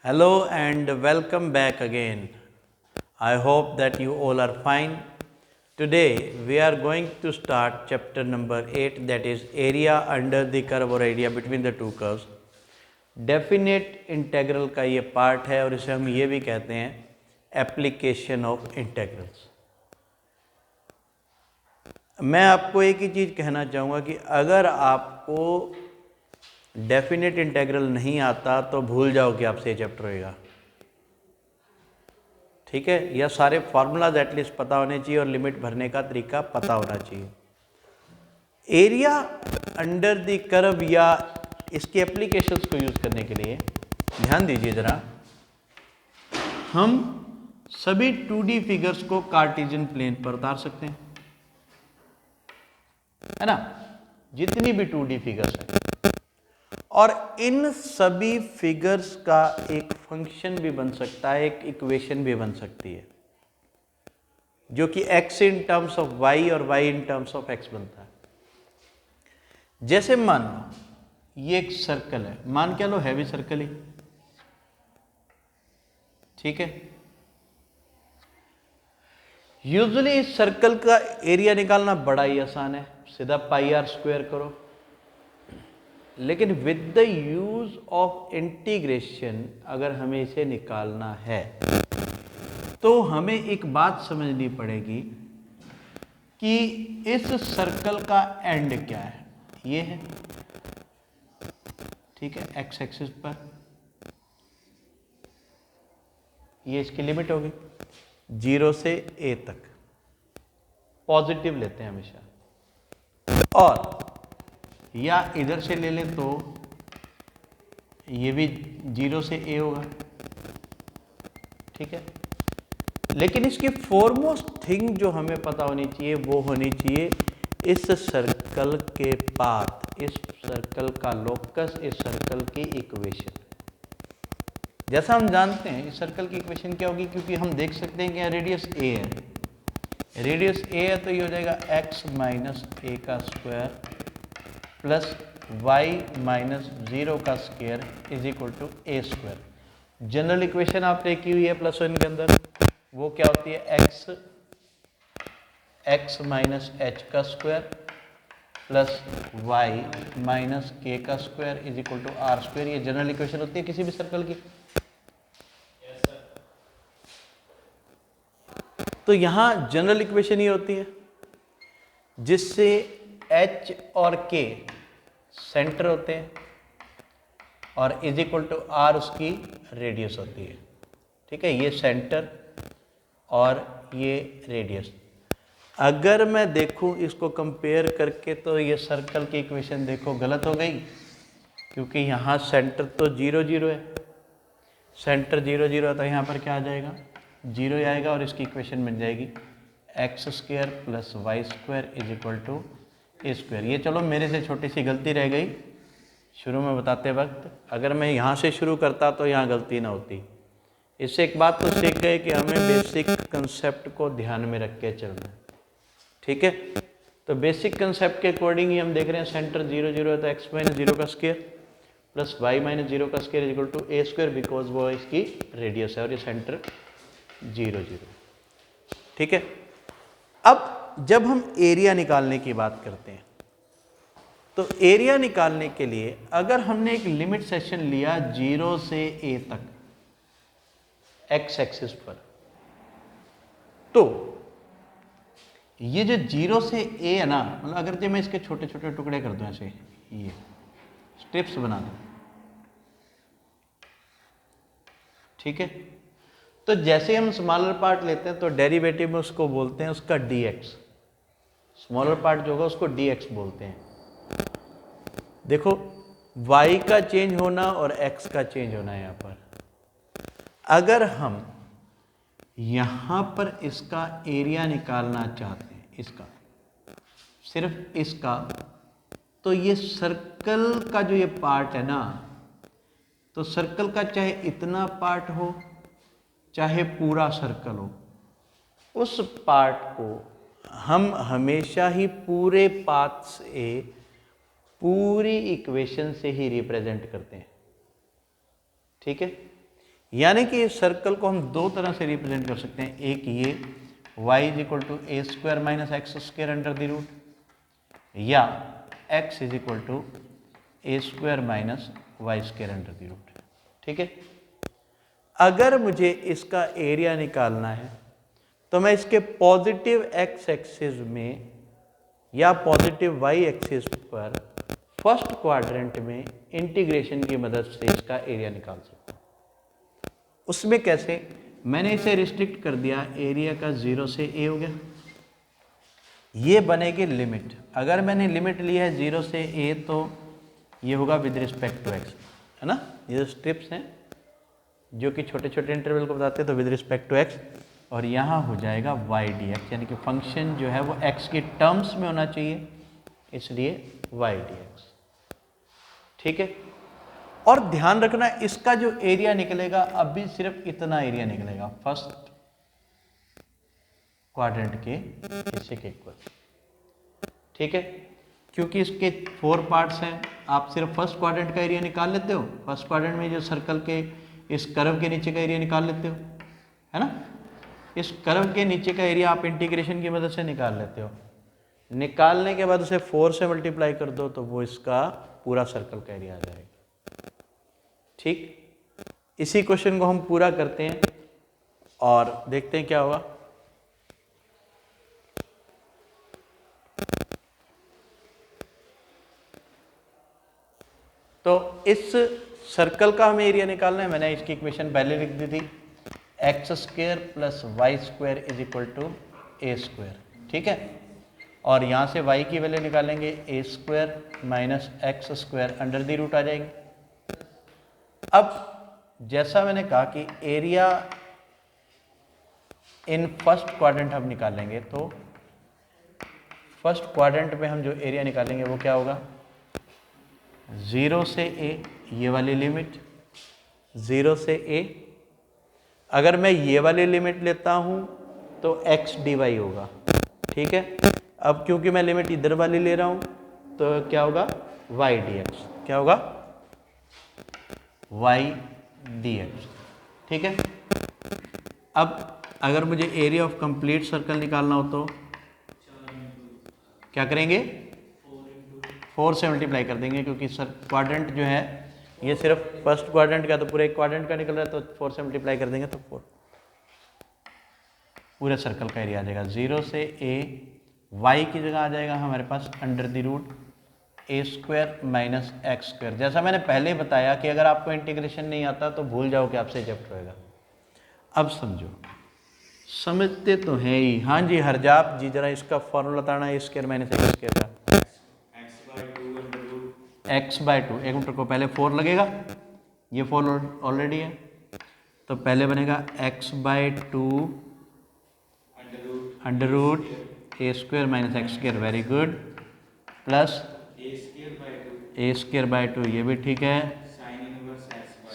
Hello and welcome back again. I hope that you all are fine. Today we are going to start chapter number 8, that is area under the curve or area between the two curves. Definite integral का ये part है और इसे हम ये भी कहते हैं एप्लीकेशन ऑफ इंटेग्रल्स। मैं आपको एक ही चीज़ कहना चाहूँगा कि अगर आपको डेफिनेट इंटेग्रल नहीं आता तो भूल जाओ कि आपसे ये चैप्टर होएगा, ठीक है। या सारे फार्मूलाज एटलीस्ट पता होने चाहिए और लिमिट भरने का तरीका पता होना चाहिए। एरिया अंडर द कर्व या इसके एप्लीकेशंस को यूज़ करने के लिए ध्यान दीजिए ज़रा, हम सभी 2D फिगर्स को कार्टेशियन प्लेन पर उतार सकते हैं, है ना, जितनी भी 2D फिगर्स हैं। और इन सभी फिगर्स का एक फंक्शन भी बन सकता है, एक इक्वेशन भी बन सकती है, जो कि x in terms of y और y in terms of x बनता है। जैसे मान लो ये एक सर्कल है, मान क्या लो हैवी सर्कल ही, ठीक है। यूजुअली इस सर्कल का एरिया निकालना बड़ा ही आसान है, सीधा पाई आर स्क्वायर करो। लेकिन with the use of integration अगर हमें इसे निकालना है तो हमें एक बात समझनी पड़ेगी कि इस सर्कल का एंड क्या है। ये है, ठीक है, एक्स एक्सिस पर ये इसकी लिमिट होगी 0 से a तक, पॉजिटिव लेते हैं हमेशा। और या इधर से ले लें तो ये भी 0 से a होगा, ठीक है। लेकिन इसकी फोरमोस्ट थिंग जो हमें पता होनी चाहिए वो होनी चाहिए इस सर्कल के पाथ, इस सर्कल का लोकस, इस सर्कल की इक्वेशन। जैसा हम जानते हैं इस सर्कल की इक्वेशन क्या होगी, क्योंकि हम देख सकते हैं कि यहाँ रेडियस a है, रेडियस a है तो ये हो जाएगा x माइनस a का स्क्वायर प्लस y माइनस 0 का square is equal to a square. General equation आपने की हुई है प्लस वन के अंदर, वो क्या होती है x माइनस h का square plus y minus k का square is equal to r square. ये जनरल इक्वेशन होती है किसी भी सर्कल की। तो यहां जनरल इक्वेशन ये होती है जिससे h और k सेंटर होते हैं और इज इक्वल टू r उसकी रेडियस होती है, ठीक है। ये सेंटर और ये रेडियस। अगर मैं देखूं इसको कंपेयर करके तो ये सर्कल की इक्वेशन देखो गलत हो गई, क्योंकि यहाँ सेंटर तो 0 0 है, सेंटर 0 0 है तो यहाँ पर क्या आ जाएगा 0 ही आएगा और इसकी इक्वेशन बन जाएगी x square plus y square is equal to a square. ये चलो मेरे से छोटी सी गलती रह गई शुरू में बताते वक्त, अगर मैं यहाँ से शुरू करता तो यहाँ गलती ना होती। इससे एक बात तो सीख गए कि हमें बेसिक कंसेप्ट को ध्यान में रख के चलना है, ठीक है। तो बेसिक कंसेप्ट के अकॉर्डिंग ही हम देख रहे हैं सेंटर 0 0 है तो x माइनस 0 का स्क्वायर प्लस y माइनस 0 का square is equal to a square, because वो इसकी रेडियस है और ये सेंटर 0 0, ठीक है। अब जब हम एरिया निकालने की बात करते हैं तो एरिया निकालने के लिए अगर हमने एक लिमिट सेक्शन लिया 0 से a तक x एक्सिस पर, तो ये जो 0 से a है ना, मतलब अगर जो मैं इसके छोटे छोटे टुकड़े कर दूं ऐसे, ये स्ट्रिप्स बना दूं, ठीक है। तो जैसे हम स्मॉलर पार्ट लेते हैं तो डेरिवेटिव में उसको बोलते हैं उसका dx, स्मॉलर पार्ट जो होगा उसको dx बोलते हैं। देखो y का चेंज होना और x का चेंज होना है यहाँ पर। अगर हम यहाँ पर इसका एरिया निकालना चाहते हैं, इसका सिर्फ इसका, तो ये सर्कल का जो ये पार्ट है ना, तो सर्कल का चाहे इतना पार्ट हो चाहे पूरा सर्कल हो, उस पार्ट को हम हमेशा ही पूरे पाथ से पूरी इक्वेशन से ही रिप्रेजेंट करते हैं, ठीक है। यानी कि इस सर्कल को हम दो तरह से रिप्रेजेंट कर सकते हैं, एक ये y is equal to a square minus x square under the root, या x is equal to a square minus y square under the root. ठीक है, अगर मुझे इसका एरिया निकालना है तो मैं इसके पॉजिटिव x एक्सिस में या पॉजिटिव y एक्सिस पर फर्स्ट क्वाड्रेंट में इंटीग्रेशन की मदद से इसका एरिया निकाल सकता हूं। उसमें कैसे, मैंने इसे रिस्ट्रिक्ट कर दिया, एरिया का 0 से a हो गया, ये बनेगी लिमिट। अगर मैंने लिमिट ली है 0 से a तो ये होगा विद रिस्पेक्ट टू x, है ना। ये जो स्ट्रिप्स हैं जो कि छोटे छोटे इंटरवल को बताते हैं, तो विद रिस्पेक्ट टू x, और यहाँ हो जाएगा y dx, यानी कि फंक्शन जो है वो x की टर्म्स में होना चाहिए, इसलिए y dx। ठीक है, और ध्यान रखना इसका जो एरिया निकलेगा अभी सिर्फ इतना एरिया निकलेगा फर्स्ट क्वाड्रेंट के हिस्से के इक्वल। ठीक है, क्योंकि इसके 4 पार्ट्स हैं, आप सिर्फ फर्स्ट क्वाड्रेंट का एरिया निकाल लेते हो, फर्स्ट क्वाड्रेंट में जो सर्कल के इस कर्व के नीचे का एरिया निकाल लेते हो, है ना। इस कर्व के नीचे का एरिया आप इंटीग्रेशन की मदद से निकाल लेते हो, निकालने के बाद उसे 4 से मल्टीप्लाई कर दो तो वो इसका पूरा सर्कल का एरिया आ जाएगा। ठीक, इसी क्वेश्चन को हम पूरा करते हैं और देखते हैं क्या होगा। तो इस सर्कल का हमें एरिया निकालना है, मैंने इसकी इक्वेशन पहले लिख दी थी, x square plus y square is equal to a square. ठीक है, और यहाँ से y की वैल्यू निकालेंगे, a square minus x square under the root आ जाएंगे। अब जैसा मैंने कहा कि एरिया इन फर्स्ट क्वाड्रेंट हम निकालेंगे, तो फर्स्ट क्वाड्रेंट में हम जो एरिया निकालेंगे वो क्या होगा, 0 से a, ये वाली लिमिट 0 से a। अगर मैं ये वाली लिमिट लेता हूँ तो x dy होगा। ठीक है, अब क्योंकि मैं लिमिट इधर वाली ले रहा हूँ तो क्या होगा, y dx, क्या होगा, y dx। ठीक है, अब अगर मुझे एरिया ऑफ कंप्लीट सर्कल निकालना हो तो क्या करेंगे, 4 से मल्टीप्लाई कर देंगे, क्योंकि सर क्वाड्रेंट जो है ये सिर्फ फर्स्ट क्वाड्रेंट का, तो पूरे एक क्वाड्रेंट का निकल रहा है, तो 4 से मल्टीप्लाई कर देंगे तो 4 पूरे सर्कल का एरिया आ जाएगा। 0 से a, y की जगह आ जाएगा हमारे पास under the root a square minus x square. जैसा मैंने पहले बताया कि अगर आपको इंटीग्रेशन नहीं आता तो भूल जाओ कि आपसे चैप्टर होएगा। अब समझो, समझते तो है ही। हाँ जी हरजाप जी, जरा इसका फॉर्मूला बताना है, ए स्क्वायर माइनस एक्स स्क्वायर का, x/2। एक मिनट को, पहले 4 लगेगा, ये 4 ऑलरेडी है, तो पहले बनेगा x/2 under root a square minus x square, very good, plus a square by 2, ये भी ठीक है,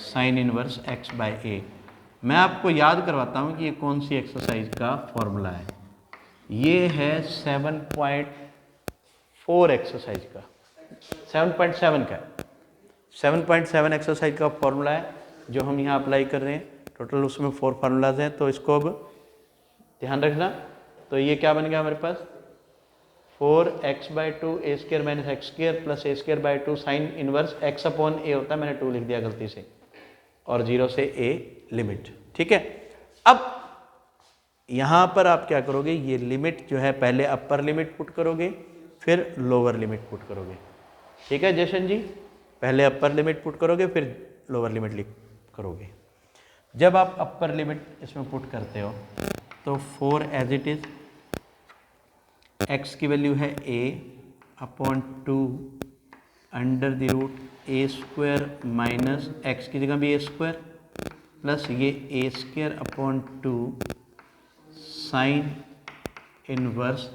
sine inverse x by a। मैं आपको याद करवाता हूँ कि ये कौन सी एक्सरसाइज का फॉर्मूला है। ये है 7.4 एक्सरसाइज का, 7.7 का, 7.7 एक्सरसाइज का फॉर्मूला है जो हम यहाँ अप्लाई कर रहे हैं। टोटल उसमें 4 फार्मूलाज हैं, तो इसको अब ध्यान रखना। तो ये क्या बन गया हमारे पास, 4x/2 A square minus x square plus a square by 2 sine inverse x upon a होता है, मैंने 2 लिख दिया गलती से, और 0 से a लिमिट। ठीक है, अब यहाँ पर आप क्या करोगे, ये लिमिट जो है पहले अपर लिमिट पुट करोगे फिर लोअर लिमिट पुट करोगे। ठीक है जशन जी, पहले अपर लिमिट पुट करोगे फिर लोअर लिमिट करोगे। जब आप अपर लिमिट इसमें पुट करते हो तो 4 एज इट इज, x की वैल्यू है a upon 2 under the root a square minus x की जगह भी ए स्क्वायर प्लस ये a square upon 2 sine inverse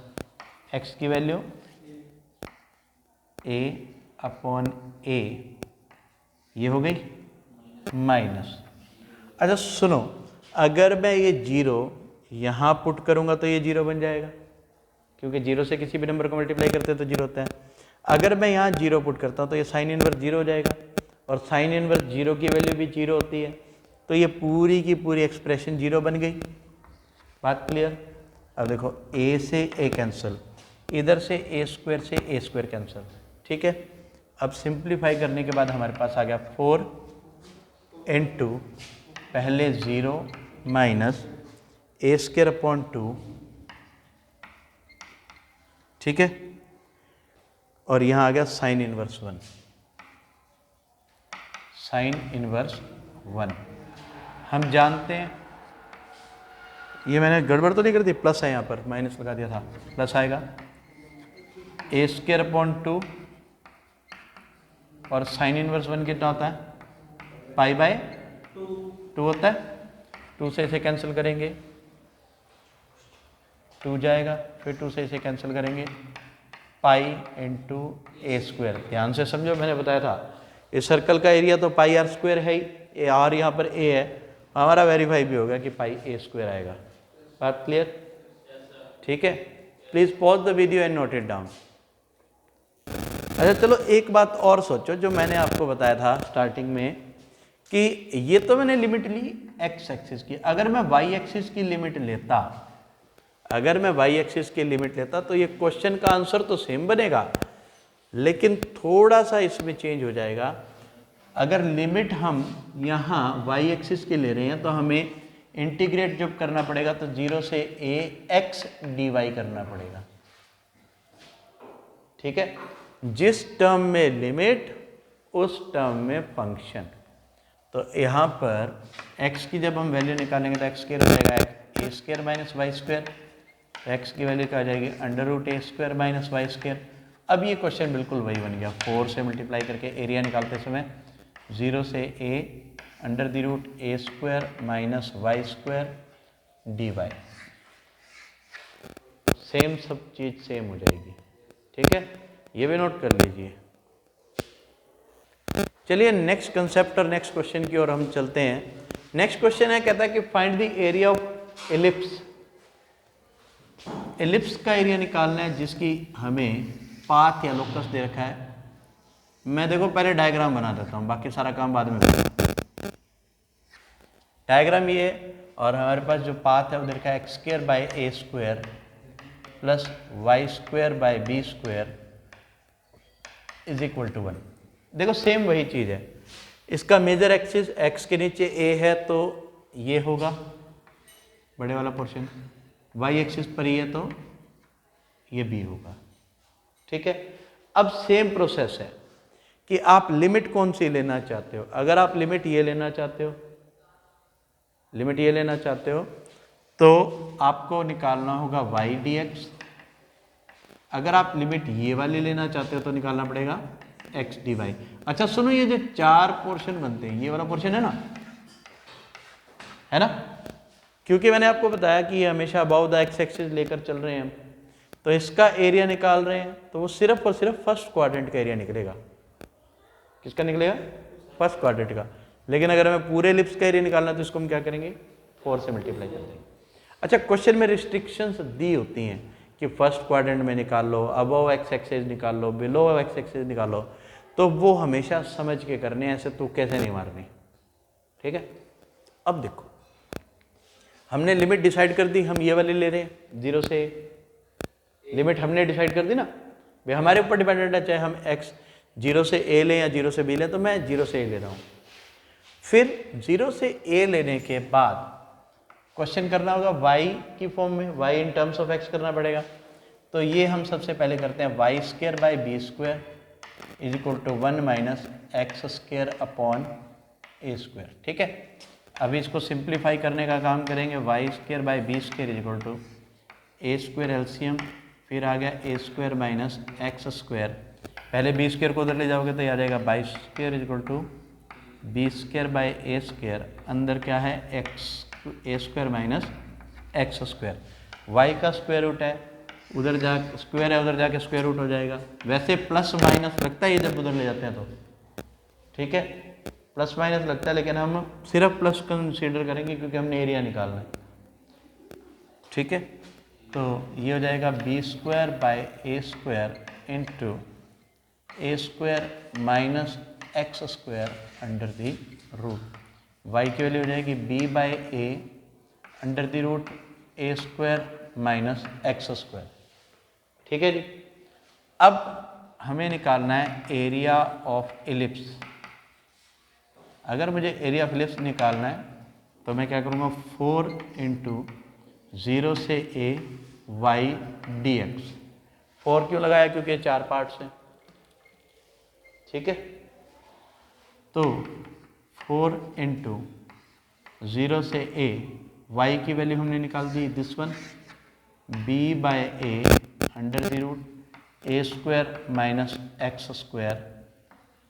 x की वैल्यू a अपॉन a, ये हो गई माइनस। अच्छा सुनो, अगर मैं ये 0 यहाँ पुट करूँगा तो ये 0 बन जाएगा, क्योंकि 0 से किसी भी नंबर को मल्टीप्लाई करते हैं तो 0 होता है। अगर मैं यहाँ 0 पुट करता हूँ तो ये साइन इनवर्स 0 हो जाएगा, और साइन इनवर्स 0 की वैल्यू भी 0 होती है, तो ये पूरी की पूरी एक्सप्रेशन 0 बन गई। बात क्लियर? अब देखो a से a कैंसिल, इधर से a स्क्वायर से a स्क्वायर कैंसिल, ठीक है। अब सिंप्लीफाई करने के बाद हमारे पास आ गया 4 इंटू पहले 0 माइनस a स्क्वायर अपॉन 2, ठीक है, और यहाँ आ गया साइन इनवर्स 1, साइन इनवर्स 1। हम जानते हैं, ये मैंने गड़बड़ तो नहीं कर दी, प्लस है यहाँ पर, माइनस लगा दिया था, प्लस आएगा a स्क्वायर अपॉन 2 और साइन इनवर्स 1 कितना होता है, पाई बाय 2 होता है। 2 से इसे कैंसिल करेंगे, 2 जाएगा, फिर 2 से इसे कैंसिल करेंगे, पाई इंटू ए स्क्वायर। ध्यान से समझो, मैंने बताया था इस सर्कल का एरिया तो पाई आर स्क्वायर है ही, आर यहाँ पर ए है, हमारा वेरीफाई भी होगा कि पाई ए स्क्वायर आएगा। बात क्लियर? ठीक है, please pause the video and note it down. अच्छा चलो एक बात और सोचो, जो मैंने आपको बताया था स्टार्टिंग में कि ये तो मैंने लिमिट ली एक्स एक्सिस की, अगर मैं वाई एक्सिस की लिमिट लेता, अगर मैं वाई एक्सिस की लिमिट लेता तो ये क्वेश्चन का आंसर तो सेम बनेगा, लेकिन थोड़ा सा इसमें चेंज हो जाएगा। अगर लिमिट हम यहाँ वाई एक्सिस की ले रहे हैं तो हमें इंटीग्रेट जब करना पड़ेगा तो 0 से a x dy करना पड़ेगा, ठीक है। जिस टर्म में लिमिट उस टर्म में फंक्शन, तो यहाँ पर x की जब हम वैल्यू निकालेंगे तो x स्क्वायर हो जाएगा a square minus y square, x की वैल्यू क्या आ जाएगी under root a square minus y square. अब ये क्वेश्चन बिल्कुल वही बन गया, 4 से मल्टीप्लाई करके एरिया निकालते समय 0 से a under the root a square minus y square d y, same सब चीज़ सेम हो जाएगी, ठीक है, ये भी नोट कर लीजिए। चलिए नेक्स्ट कंसेप्ट और नेक्स्ट क्वेश्चन की ओर हम चलते हैं। नेक्स्ट क्वेश्चन है, कहता है कि find the area of ellipse. Ellipse का एरिया निकालना है जिसकी हमें पाथ या लोकस दे रखा है। मैं देखो पहले डायग्राम बना देता हूँ, बाकी सारा काम बाद में करूँगा। डायग्राम ये है और हमारे पास जो पाथ है वो दे रखा है x square by a square plus y square by b square is equal to 1। देखो सेम वही चीज़ है, इसका मेजर एक्सिस x के नीचे a है तो ये होगा बड़े वाला पोर्शन, y एक्सिस पर ही है तो ये b होगा, ठीक है। अब सेम प्रोसेस है कि आप लिमिट कौन सी लेना चाहते हो। अगर आप लिमिट ये लेना चाहते हो, लिमिट ये लेना चाहते हो तो आपको निकालना होगा y dx। अगर आप लिमिट ये वाली लेना चाहते हो तो निकालना पड़ेगा x dy। अच्छा सुनो, ये जो 4 पोर्शन बनते हैं, ये वाला पोर्शन है ना, क्योंकि मैंने आपको बताया कि ये हमेशा अबाउ द एक्स एक्सिस लेकर चल रहे हैं हम, तो इसका एरिया निकाल रहे हैं तो वो सिर्फ और सिर्फ फर्स्ट क्वाड्रेंट का एरिया निकलेगा। किसका निकलेगा? फर्स्ट क्वाड्रेंट का। लेकिन अगर हमें पूरे एलिप्स का एरिया निकालना है तो इसको हम क्या करेंगे, 4 से मल्टीप्लाई कर देंगे। अच्छा क्वेश्चन में रिस्ट्रिक्शंस दी होती हैं कि फर्स्ट क्वाड्रेंट में निकाल लो, अबव एक्स एक्सिस निकाल लो, बिलो एक्स एक्सिस निकाल लो, तो वो हमेशा समझ के करने, ऐसे तो कैसे नहीं मारनी, ठीक है। अब देखो हमने लिमिट डिसाइड कर दी, हम ये वाली ले रहे हैं 0 से, लिमिट हमने डिसाइड कर दी ना भाई, हमारे ऊपर डिपेंडेंट है, चाहे हम x 0 से a लें या 0 से b लें, तो मैं 0 से a ले रहा हूँ। फिर 0 से a लेने के बाद क्वेश्चन करना होगा y की फॉर्म में, y in terms of x करना पड़ेगा। तो ये हम सबसे पहले करते हैं y square by b square is equal to 1 minus x square upon a square, ठीक है। अभी इसको सिंप्लीफाई करने का काम करेंगे, y square by b square is equal to a square LCM, फिर आ गया a square minus x square, पहले बी स्क्वायर को उधर ले जाओगे तो ये आ जाएगा y square is equal to b square by a square, अंदर क्या है x a square minus x square, y का स्क्वायर रूट है, उधर जा स्क्वायर है, उधर जाके स्क्वायर रूट हो जाएगा। वैसे प्लस माइनस लगता है ये जब उधर ले जाते हैं तो, ठीक है, प्लस माइनस लगता है, लेकिन हम सिर्फ प्लस कंसीडर करेंगे क्योंकि हमने एरिया निकालना है, ठीक है। तो ये हो जाएगा b square by a square into a square minus x square under the root, y की वैल्यू हो जाएगी b/a under the root a square minus x square. ठीक है जी। अब हमें निकालना है एरिया ऑफ इलिप्स। अगर मुझे एरिया ऑफ इलिप्स निकालना है तो मैं क्या करूँगा, 4 इंटू 0 से a y dx। 4 क्यों लगाया, क्योंकि 4 पार्ट्स हैं। ठीक है, तो 4 इंटू 0 से a, y की वैल्यू हमने निकाल दी this one, b/a under the root a square minus x square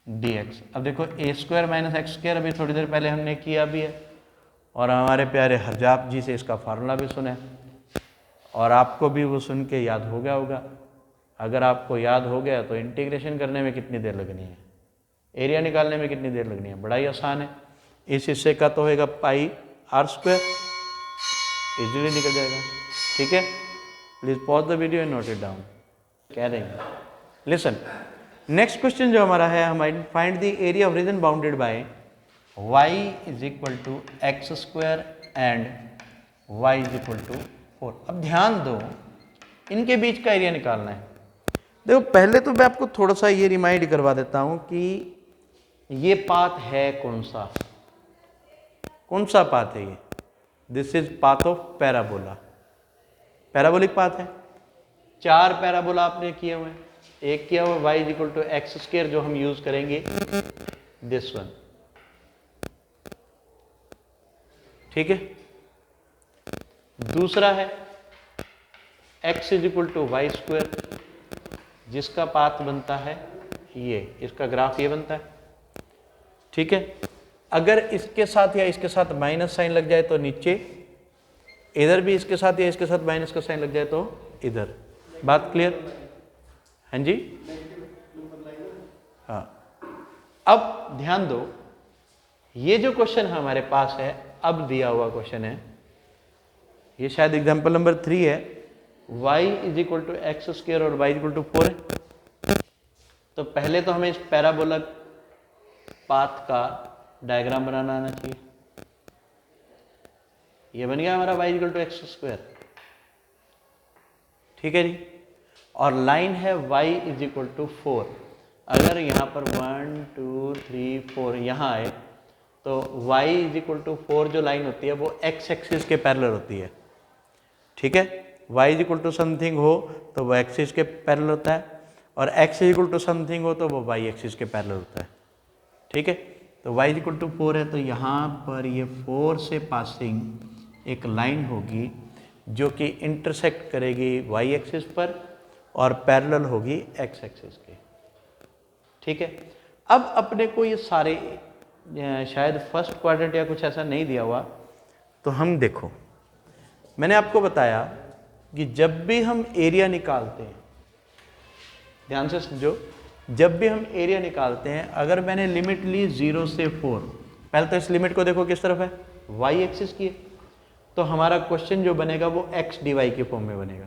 dx। अब देखो a square minus x square अभी थोड़ी देर पहले हमने किया भी है, और हमारे प्यारे हरजाब जी से इसका फार्मूला भी सुना है, और आपको भी वो सुन के याद हो गया होगा। अगर आपको याद हो गया तो इंटीग्रेशन करने में कितनी देर लगनी है, एरिया निकालने में कितनी देर लगनी है, बड़ा ही आसान है। इस हिस्से का तो होएगा पाई आर स्क्वायर, इजीली निकल जाएगा। ठीक है, please pause the video and note it down. कह देंगे, लिसन, नेक्स्ट क्वेश्चन जो हमारा है, हमारे find the area of region bounded by y is equal to x square and y is equal to 4। अब ध्यान दो, इनके बीच का एरिया निकालना है। देखो पहले तो मैं आपको थोड़ा सा ये रिमाइंड करवा देता हूं कि ये पाथ है कौन सा पाथ है ये, this is path of parabola, parabolic path है। 4 पैराबोला आपने किए हुए हैं, एक किया हुआ y is equal to x square जो हम यूज करेंगे दिस वन। ठीक है, दूसरा है x is equal to y square, जिसका पाथ बनता है ये, इसका ग्राफ ये बनता है। ठीक है, अगर इसके साथ या इसके साथ माइनस साइन लग जाए तो नीचे, इधर भी इसके साथ या इसके साथ माइनस का साइन लग जाए तो इधर। बात क्लियर? हाँ जी, हाँ। अब ध्यान दो, ये जो क्वेश्चन हमारे पास है, अब दिया हुआ क्वेश्चन है, ये शायद एग्जाम्पल नंबर 3 है, y is equal to x square और y इक्वल टू 4 है। तो पहले तो हमें इस पैराबोला पाथ का डायग्राम बनाना आना चाहिए। ये बन गया हमारा y equal to x square. ठीक है जी, और लाइन है y इज इक्वल टू 4। अगर यहाँ पर 1 2 3 4 यहाँ आए तो y इज इक्वल टू 4 जो लाइन होती है वो x एक्सिस के पैरेलल होती है। ठीक है, y is equal to something हो तो वो एक्सिस के पैरेलल होता है, और x is equal to something हो तो वो y एक्सिस के पैरेलल होता है। ठीक है, तो y इज इक्वल टू 4 है, तो यहाँ पर ये 4 से पासिंग एक लाइन होगी जो कि इंटरसेक्ट करेगी y एक्सिस पर और पैरेलल होगी x एक्सिस के। ठीक है, अब अपने को ये सारे शायद फर्स्ट क्वाड्रेंट या कुछ ऐसा नहीं दिया हुआ, तो हम देखो, मैंने आपको बताया कि जब भी हम एरिया निकालते हैं, ध्यान से समझो, जब भी हम एरिया निकालते हैं, अगर मैंने लिमिट ली 0 से 4, पहले तो इस लिमिट को देखो किस तरफ है, y एक्सिस की है, तो हमारा क्वेश्चन जो बनेगा वो x dy के फॉर्म में बनेगा।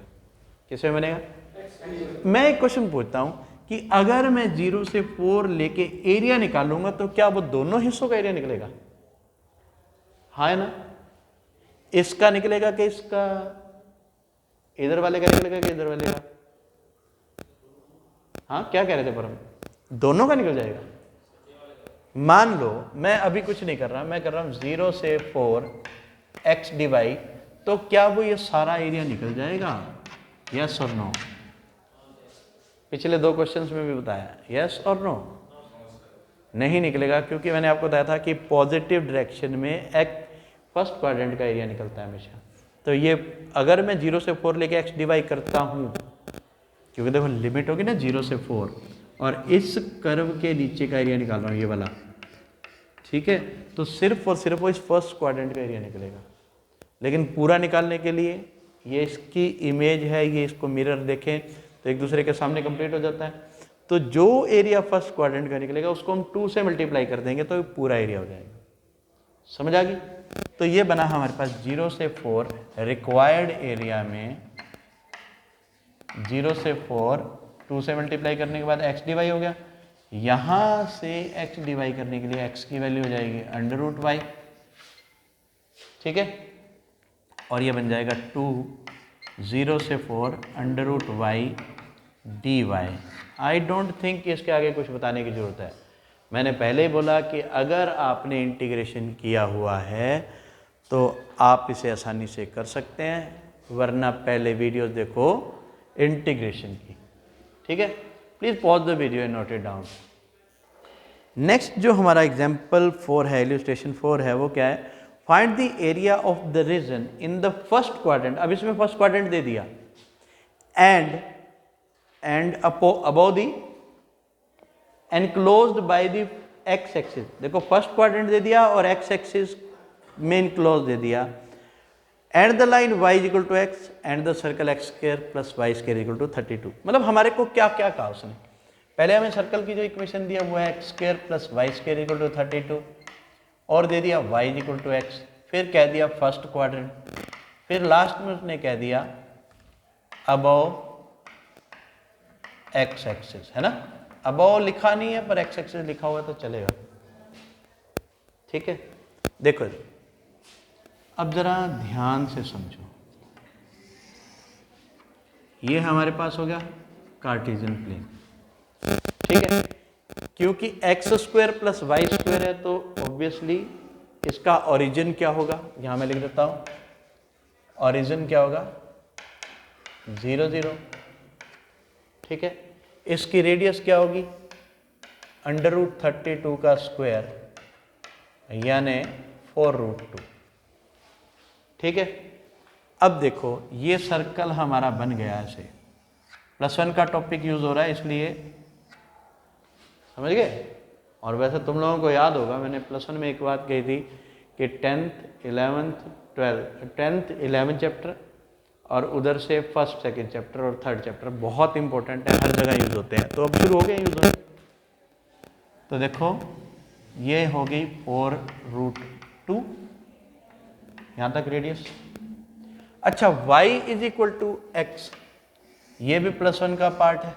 किस में बनेगा? मैं एक क्वेश्चन पूछता हूं कि अगर मैं 0 से 4 लेके एरिया निकालूंगा तो क्या वो दोनों हिस्सों का एरिया निकलेगा? हाँ है ना? इसका निकलेगा कि इसका, इधर वाले का निकलेगा कि इधर वाले का? हाँ, क्या कह रहे थे परम? दोनों का निकल जाएगा। मान लो मैं अभी कुछ नहीं कर रहा, मैं कर रहा हूं 0 से 4 x dy, तो क्या वो ये सारा एरिया निकल जाएगा? यस और नो? पिछले 2 क्वेश्चंस में भी बताया, यस और नो? नहीं निकलेगा, क्योंकि मैंने आपको बताया था कि पॉजिटिव डायरेक्शन में फर्स्ट क्वाड्रेंट का एरिया निकलता है हमेशा। तो ये अगर मैं 0 से 4 लेके x dy करता हूँ, क्योंकि देखो लिमिट होगी ना 0 से 4, और इस कर्व के नीचे का एरिया निकाल रहा हूँ, ये वाला। ठीक है, तो सिर्फ और सिर्फ वो इस फर्स्ट क्वाड्रेंट का एरिया निकलेगा। लेकिन पूरा निकालने के लिए ये इसकी इमेज है, ये इसको मिरर देखें तो एक दूसरे के सामने कंप्लीट हो जाता है। तो जो एरिया फर्स्ट क्वाड्रेंट का निकलेगा उसको हम 2 से मल्टीप्लाई कर देंगे तो पूरा एरिया हो जाएगा। समझ आ गई? तो ये बना हमारे पास 0 से 4 रिक्वायर्ड एरिया में 0 से 4 2 से मल्टीप्लाई करने के बाद x dy हो गया। यहाँ से x dy करने के लिए x की वैल्यू हो जाएगी अंडर रूट y, ठीक है, और ये बन जाएगा 2 0 से 4 under root y d y. I don't think इसके आगे कुछ बताने की ज़रूरत है। मैंने पहले ही बोला कि अगर आपने इंटीग्रेशन किया हुआ है तो आप इसे आसानी से कर सकते हैं, वरना पहले वीडियोस देखो इंटीग्रेशन की। ठीक है, please pause the video and note it down. Next जो हमारा एग्जाम्पल 4 है, इल्यूस्ट्रेशन 4 है, वो क्या है? Find the area of the region in the first quadrant. अब इसमें फर्स्ट क्वाड्रेंट दे दिया, and above the enclosed by the x axis. देखो फर्स्ट क्वाड्रेंट दे दिया और एक्स एक्सिस में इनक्लोज दे दिया, and the line y is equal to x and the circle x square plus y square equal to 32। मतलब हमारे को क्या क्या कहा उसने? पहले हमें सर्कल की जो इक्वेशन दिया वो है x square plus y square equal to 32, और दे दिया y is equal to x, फिर कह दिया फर्स्ट क्वाड्रेंट, फिर लास्ट में उसने कह दिया अबव एक्स एक्सिस, है ना? अबव लिखा नहीं है पर एक्स एक्सिस लिखा हुआ है तो चलेगा। ठीक है, देखो अब जरा ध्यान से समझो। ये हमारे पास हो गया कार्टेशियन प्लेन, ठीक है, क्योंकि x square plus y square है तो ऑब्वियसली इसका ओरिजिन क्या होगा? यहां मैं लिख देता हूं, ओरिजिन क्या होगा? 0 0। ठीक है, इसकी रेडियस क्या होगी? अंडर रूट 32 का स्क्वायर यानी 4 रूट 2। ठीक है, अब देखो ये सर्कल हमारा बन गया ऐसे, +1 का टॉपिक यूज हो रहा है इसलिए, समझ गए? और वैसे तुम लोगों को याद होगा मैंने +1 में एक बात कही थी कि 10th 11th 11th चैप्टर और उधर से फर्स्ट सेकंड चैप्टर और थर्ड चैप्टर बहुत इंपॉर्टेंट है, हर जगह यूज होते हैं। तो अब शुरू हो गए यूज होने। तो देखो ये हो गई 4 रूट 2, यहां तक रेडियस। अच्छा, y is equal to x, ये भी +1 का पार्ट है।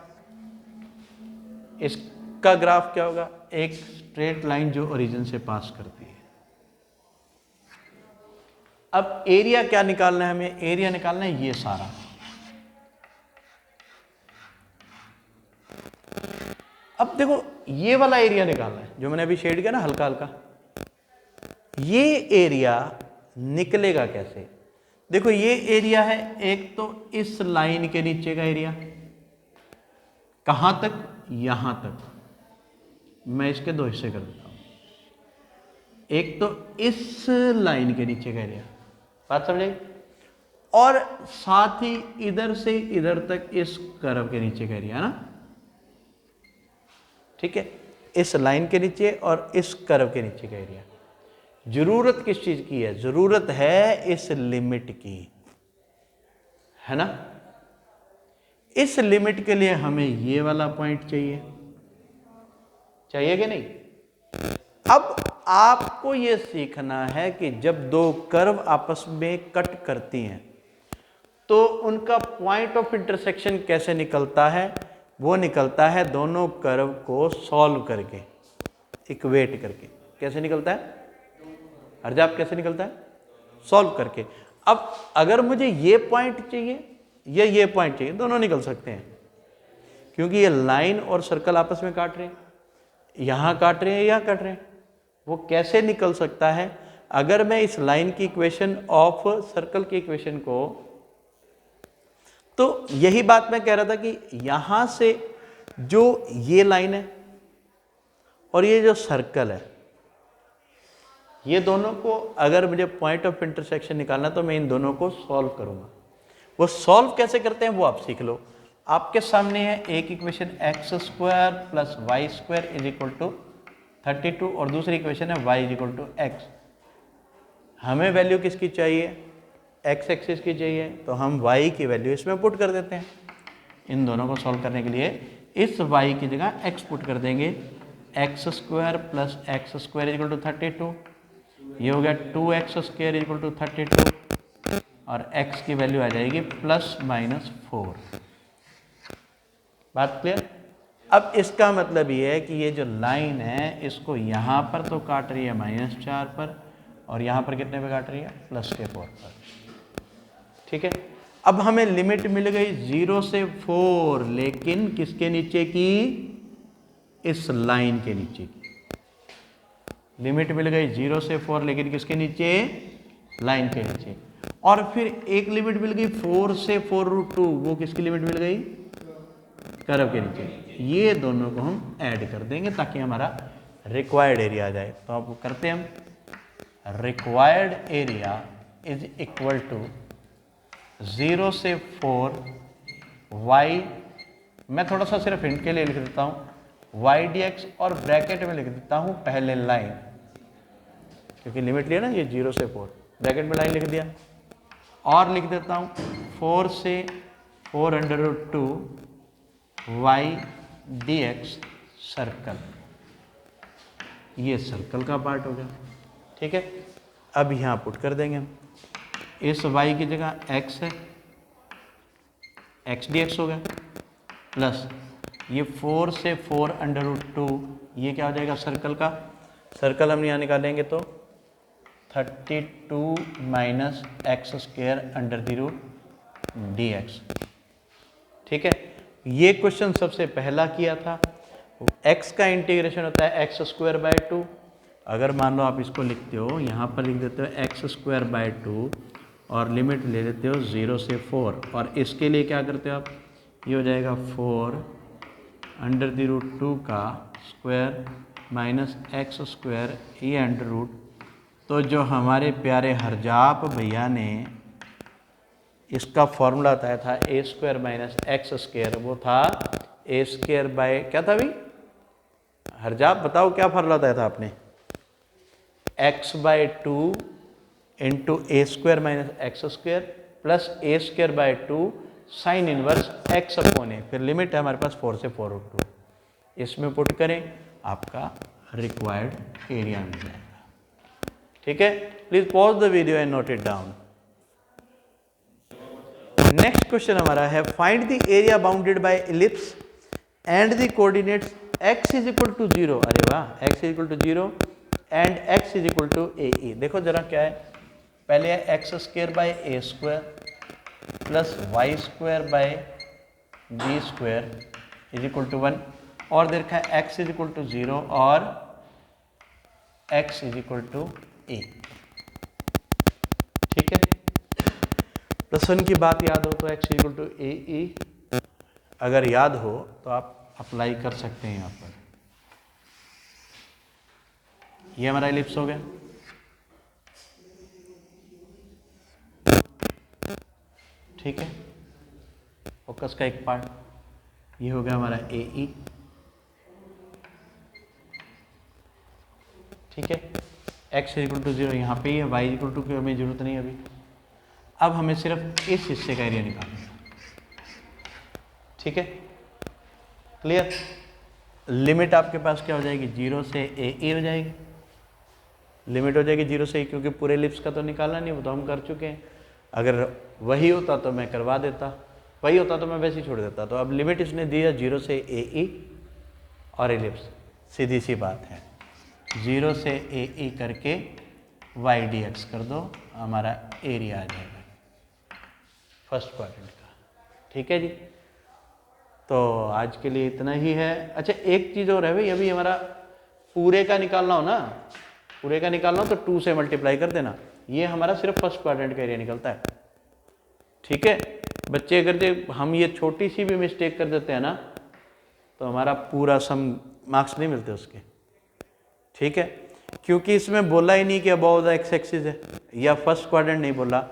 इसका ग्राफ क्या होगा? एक स्ट्रेट लाइन जो ओरिजिन से पास करती है। अब एरिया क्या निकालना है हमें? एरिया निकालना है ये सारा। अब देखो ये वाला एरिया निकालना है जो मैंने अभी शेड किया ना हल्का हल्का। ये एरिया निकलेगा कैसे? देखो ये एरिया है एक तो इस लाइन के नीचे का एरिया, कहां तक? यहां तक। मैं इसके दो हिस्से कर देता हूं, एक तो इस लाइन के नीचे का एरिया, बात समझे, और साथ ही इधर से इधर तक इस कर्व के नीचे का एरिया, ना? ठीक है, इस लाइन के नीचे और इस कर्व के नीचे का एरिया। जरूरत किस चीज की है? जरूरत है इस लिमिट की, है ना? इस लिमिट के लिए हमें ये वाला पॉइंट चाहिए, चाहिए कि नहीं? अब आपको ये सीखना है कि जब दो कर्व आपस में कट करती हैं तो उनका पॉइंट ऑफ इंटरसेक्शन कैसे निकलता है? वो निकलता है दोनों कर्व को सॉल्व करके, इक्वेट करके। कैसे निकलता है? हरजाब कैसे निकलता है? सॉल्व करके। अब अगर मुझे ये पॉइंट चाहिए या ये पॉइंट चाहिए, दोनों निकल सकते हैं, क्योंकि ये लाइन और सर्कल आपस में काट रहे हैं, यहां काट रहे हैं, यहां काट रहे हैं। वो कैसे निकल सकता है? अगर मैं इस लाइन की इक्वेशन ऑफ सर्कल की इक्वेशन को, तो यही बात मैं कह रहा था कि यहां से जो ये लाइन है और ये जो सर्कल है, ये दोनों को अगर मुझे पॉइंट ऑफ इंटरसेक्शन निकालना तो मैं इन दोनों को सॉल्व करूंगा। वो सॉल्व कैसे करते हैं वो आप सीख लो। आपके सामने है एक equation x square plus y square is equal to 32 और दूसरी इक्वेशन है y is equal to x. हमें वैल्यू किसकी चाहिए? एक्स एक्सिस की चाहिए, तो हम y की वैल्यू इसमें पुट कर देते हैं। इन दोनों को सॉल्व करने के लिए इस y की जगह x पुट कर देंगे, x square plus x square is equal to 32, ये हो गया 2x square is equal to 32 और x की वैल्यू आ जाएगी ±4। बात क्लियर? अब इसका मतलब ये है कि ये जो लाइन है इसको यहाँ पर तो काट रही है -4 पर और यहाँ पर कितने पे काट रही है, प्लस के 4 पर। ठीक है, अब हमें लिमिट मिल गई 0 से 4, लेकिन किसके नीचे की, इस लाइन के नीचे की। लिमिट मिल गई 0 से 4, लेकिन किसके नीचे, लाइन के नीचे। और फिर एक लिमिट मिल गई 4 से 4√2, वो किसकी लिमिट मिल गई, कर्व के नीचे। ये दोनों को हम ऐड कर देंगे ताकि हमारा रिक्वायर्ड एरिया आ जाए। तो आप करते हैं हम, required area is equal to 0 से 4 y, मैं थोड़ा सा सिर्फ हिंट के लिए लिख देता हूँ, y dx, और ब्रैकेट में लिख देता हूँ पहले लाइन, क्योंकि लिमिट लिया ना ये 0 से 4, ब्रैकेट में लाइन लिख दिया, और लिख देता हूँ 4 से 4√2 y dx सर्कल। ये सर्कल का पार्ट हो गया। ठीक है, अब यहाँ पुट कर देंगे हम, इस y की जगह x है, x dx हो गया, प्लस ये 4 से 4√2, ये क्या हो जाएगा, सर्कल का। सर्कल हम यहाँ निकालेंगे तो 32 माइनस x² dx। ठीक है, ये क्वेश्चन सबसे पहला किया था। x का इंटीग्रेशन होता है x²/2। अगर मान लो आप इसको लिखते हो, यहाँ पर लिख देते हो x²/2 और लिमिट ले लेते हो 0 से 4, और इसके लिए क्या करते हो आप, ये हो जाएगा 4√2 का स्क्वायर माइनस x², ये अंडर रूट। तो जो हमारे प्यारे हरजाप भैया ने इसका फॉर्मूला बताया था a² माइनस x², वो था a² बाय, क्या था भाई हरजाप, बताओ क्या फॉर्मूला बताया था आपने, x/2 into a² minus x² plus a²/2 sine inverse x/a। फिर लिमिट है हमारे पास 4 से 4√2, इसमें पुट करें, आपका रिक्वायर्ड एरिया मिल जाएगा। ठीक है, please pause the video and note it down. Next question हमारा है, find the area bounded by ellipse and the coordinates x is equal to 0। अरे वाह, x is equal to 0 and x is equal to ae। देखो जरा क्या है, पहले है x² plus y² is equal to 1, और देखा है x इज इक्वल टू 0 और x is equal to a। ठीक है, +1 की बात याद हो तो x is equal to ae, अगर याद हो तो आप अप्लाई कर सकते हैं यहाँ पर। ये हमारा एलिप्स हो गया। ठीक है, फोकस का एक पार्ट, ये हो गया हमारा AE। ठीक है, x इक्वल टू 0 यहाँ पे ही है, y इक्वल टू की हमें जरूरत नहीं अभी। अब हमें सिर्फ इस हिस्से का एरिया निकालना है। ठीक है, क्लियर। लिमिट आपके पास क्या हो जाएगी, 0 से AE हो जाएगी, लिमिट हो जाएगी 0 से, क्योंकि पूरे एलिप्स का तो निकालना नहीं, वो तो हम कर चुके हैं। अगर वही होता तो मैं करवा देता, वही होता तो मैं वैसे ही छोड़ देता। तो अब लिमिट इसने दिया 0 से AE और एलिप्स, सीधी सी बात है, 0 से AE करके y dx कर दो, हमारा एरिया आ जाएगा फर्स्ट क्वाड्रेंट का। ठीक है जी, तो आज के लिए इतना ही है। अच्छा एक चीज़ और है भाई, अभी हमारा पूरे का निकालना हो ना, पूरे का निकालना हो तो 2 से मल्टीप्लाई कर देना, ये हमारा सिर्फ फर्स्ट क्वाड्रेंट का एरिया निकलता है। ठीक है बच्चे, अगर जो हम ये छोटी सी भी मिस्टेक कर देते हैं ना, तो हमारा पूरा सम मार्क्स नहीं मिलते उसके। ठीक है, क्योंकि इसमें बोला ही नहीं कि अबव द एक्स एक्सिस है, या फर्स्ट क्वाड्रेंट नहीं बोला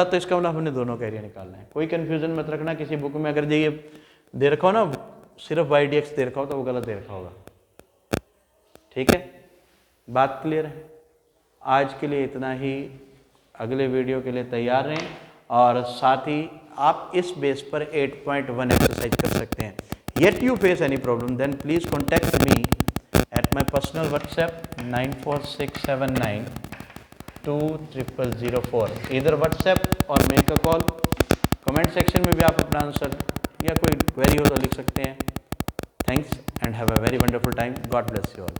तो इसका मतलब हमने दोनों का एरिया निकालना है। कोई कंफ्यूजन मत रखना, किसी बुक में अगर ये दे रखा हो ना सिर्फ y dx दे रखा हो तो वो गलत दे रखा होगा। ठीक है, बात क्लियर है। आज के लिए इतना ही, अगले वीडियो के लिए तैयार रहें, और साथ ही आप इस बेस पर 8.1 एक्सरसाइज कर सकते हैं। Yet you face any problem then please contact me at my personal WhatsApp 9467920004। इधर व्हाट्सएप और make a call. Comment section में भी आप अपना आंसर या कोई क्वेरी हो तो लिख सकते हैं। Thanks and have a very wonderful time. God bless you all.